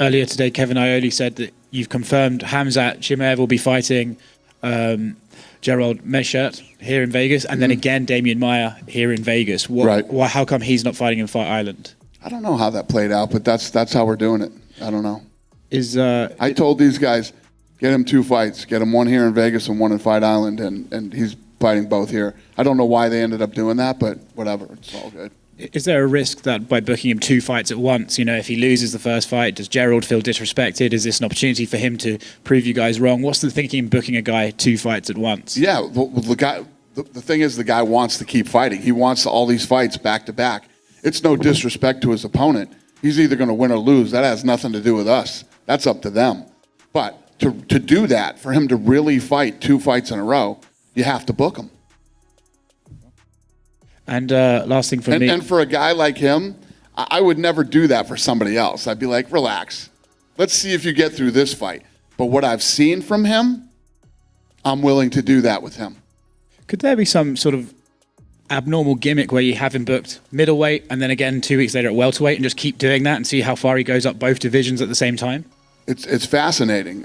earlier today, Kevin Ioli said that you've confirmed Khamzat Chimaev will be fighting Gerald Meschert here in Vegas, and then again Damian Maia here in Vegas. How come he's not fighting in Fight Island? I don't know how that played out, but that's how we're doing it. I don't know. I told these guys, get him 2 fights. Get him one here in Vegas and one in Fight Island, and he's fighting both here. I don't know why they ended up doing that, but whatever. It's all good. Is there a risk that by booking him 2 fights at once, if he loses the first fight, does Gerald feel disrespected? Is this an opportunity for him to prove you guys wrong? What's the thinking in booking a guy 2 fights at once? Yeah, the thing is, the guy wants to keep fighting. He wants all these fights back to back. It's no disrespect to his opponent. He's either going to win or lose. That has nothing to do with us. That's up to them. But to do that, for him to really fight 2 fights in a row, you have to book him. And last thing from me. And for a guy like him, I would never do that for somebody else. I'd be like, relax. Let's see if you get through this fight. But what I've seen from him, I'm willing to do that with him. Could there be some sort of abnormal gimmick where you have him booked middleweight and then again 2 weeks later at welterweight and just keep doing that and see how far he goes up both divisions at the same time? It's fascinating.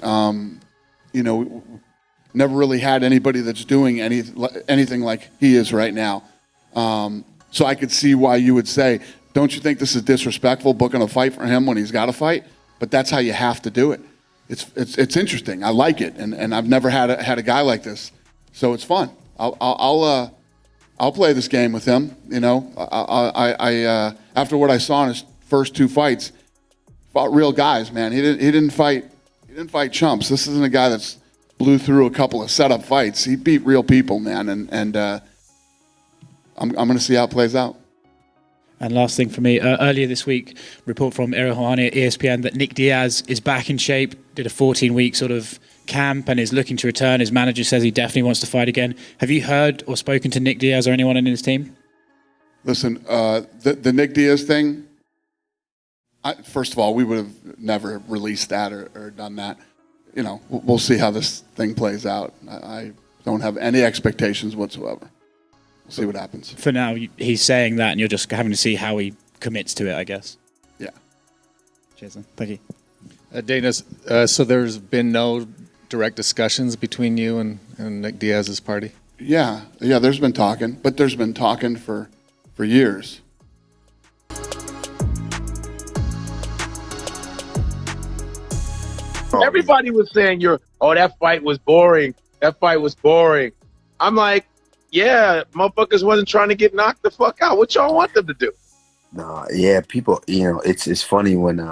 Never really had anybody that's doing anything like he is right now. So I could see why you would say, don't you think this is disrespectful, booking a fight for him when he's got a fight? But that's how you have to do it. It's interesting. I like it, and I've never had a guy like this, so it's fun. I'll play this game with him. I after what I saw in his first 2 fights, fought real guys, man. He didn't fight chumps. This isn't a guy that's blew through a couple of setup fights. He beat real people, man, and I'm going to see how it plays out. And last thing for me, earlier this week, report from Errol Houani at ESPN that Nick Diaz is back in shape, did a 14-week sort of camp and is looking to return. His manager says he definitely wants to fight again. Have you heard or spoken to Nick Diaz or anyone in his team? Listen, the Nick Diaz thing, first of all, we would have never released that or done that. We'll see how this thing plays out. I don't have any expectations whatsoever. We'll see what happens. For now, he's saying that, and you're just having to see how he commits to it, I guess. Yeah. Cheers, then. Thank you. Dana, so there's been no direct discussions between you and Nick Diaz's party? Yeah, there's been talking, but there's been talking for years. Everybody was saying that fight was boring. That fight was boring. I'm like, yeah, motherfuckers wasn't trying to get knocked the fuck out. What y'all want them to do? No, yeah, people, it's funny when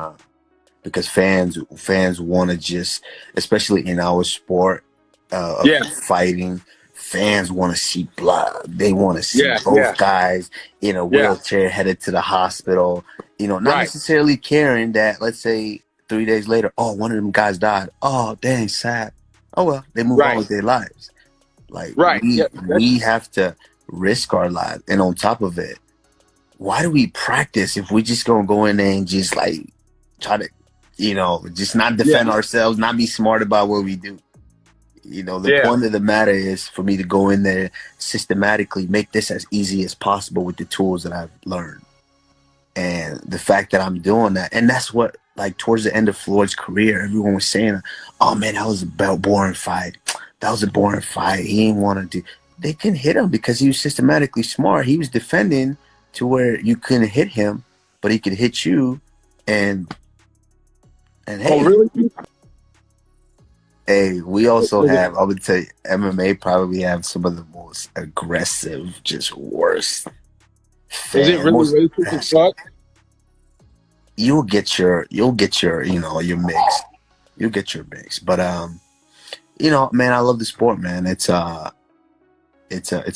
because fans want to just, especially in our sport of fighting, fans want to see blood. They want to see both guys in a wheelchair headed to the hospital. Not necessarily caring that, let's say, 3 days later, one of them guys died. Oh, dang, sad. Oh, well, they move on with their lives. Like, we have to risk our lives. And on top of it, why do we practice if we just gonna go in there and just, like, try to, just not defend ourselves, not be smart about what we do? The point of the matter is for me to go in there systematically, make this as easy as possible with the tools that I've learned. And the fact that I'm doing that, and that's what, like, towards the end of Floyd's career, everyone was saying, oh, man, that was a boring fight. That was a boring fight. He didn't want to do. They couldn't hit him because he was systematically smart. He was defending to where you couldn't hit him, but he could hit you. And hey, oh, really? Hey, we also have, I would say, MMA probably have some of the most aggressive, just worst. Is it really racist as fuck? You'll get your your mix. You'll get your mix. But man, I love the sport, man. It's a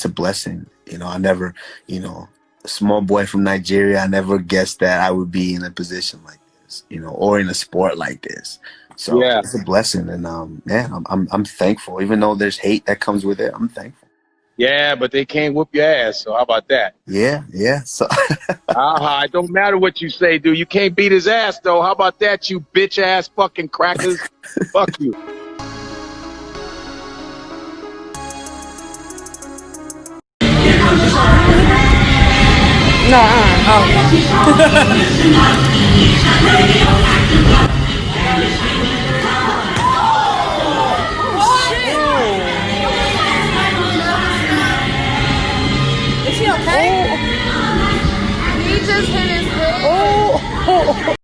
blessing. I never, a small boy from Nigeria, I never guessed that I would be in a position like this, or in a sport like this. So it's a blessing, and man, I'm thankful. Even though there's hate that comes with it, I'm thankful. Yeah, but they can't whoop your ass. So how about that? Yeah. So it don't matter what you say, dude. You can't beat his ass, though. How about that, you bitch ass fucking crackers? Fuck you. No. Oh. Is he okay? He just hit his head.